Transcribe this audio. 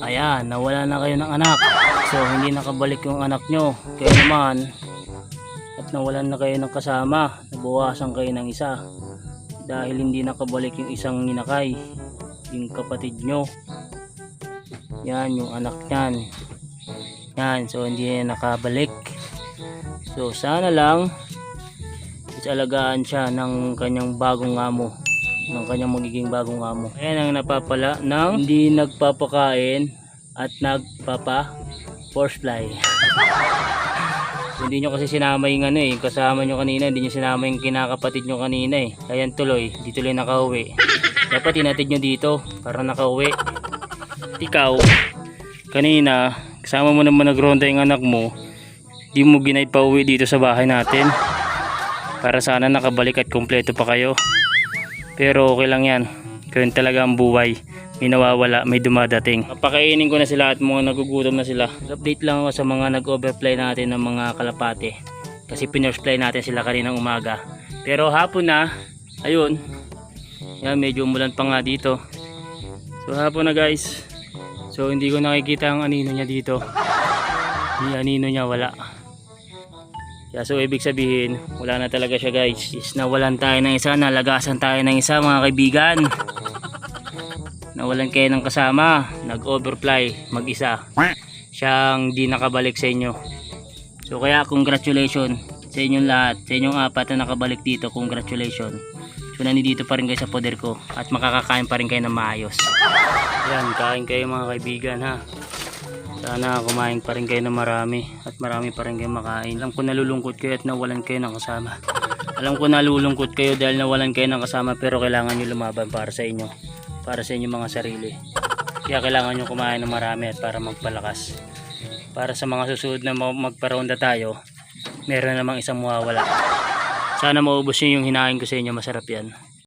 Ayan, nawala na kayo ng anak. So hindi nakabalik yung anak nyo. Kayo naman, at nawalan na kayo ng kasama, nabawasan kayo ng isa dahil hindi nakabalik yung isang ninakay, yung kapatid nyo. Yan yung anak nyan. Yan, so hindi na nakabalik. So sana lang alagaan siya ng kanyang bagong amo, ng kanyang magiging bagong amo. Ayan ang napapala ng hindi nagpapakain at nagpapa force fly. Hindi nyo kasi sinama yung ano yung kasama nyo kanina, hindi nyo sinama yung kinakapatid nyo kanina Ayan tuloy, di tuloy nakauwi. Dapat tinatid nyo dito para nakauwi. Ikaw, kanina, kasama mo naman nagronda yung anak mo, di mo ginay pa uwi dito sa bahay natin. Para sana nakabalik at kompleto pa kayo. Pero okay lang yan. Ganyan talaga ang buhay. May nawawala, may dumadating. Papakainin ko na sila at mga nagugutom na sila. Update lang ako sa mga nag-overfly natin ng mga kalapate. Kasi pinurfly natin sila kaninang umaga. Pero hapon na, ayun. Yan, medyo umulan pa nga dito. So hapon na guys. So hindi ko nakikita ang anino niya dito. Yung anino niya wala. So ibig sabihin wala na talaga siya guys. Is nawalan tayo ng isa, nalagasan tayo ng isa mga kaibigan. Nawalan kayo ng kasama, nag-overfly mag-isa. Siyang di nakabalik sa inyo. So kaya congratulations sa inyong lahat, sa inyong apat na nakabalik dito, congratulations. So nandito pa rin kayo sa poder ko at makakakain pa rin kayo ng maayos. Yan, kain kayo mga kaibigan ha. Sana kumain pa rin kayo ng marami at marami pa rin kayo makain. Alam ko nalulungkot kayo at nawalan kayo ng kasama. Alam ko nalulungkot kayo dahil nawalan kayo ng kasama, pero kailangan nyo lumaban para sa inyo. Para sa inyong mga sarili. Kaya kailangan nyo kumain ng marami at para magpalakas. Para sa mga susunod na magparonda tayo, meron namang isang mawawala. Sana maubos nyo yung hinain ko sa inyo, masarap yan.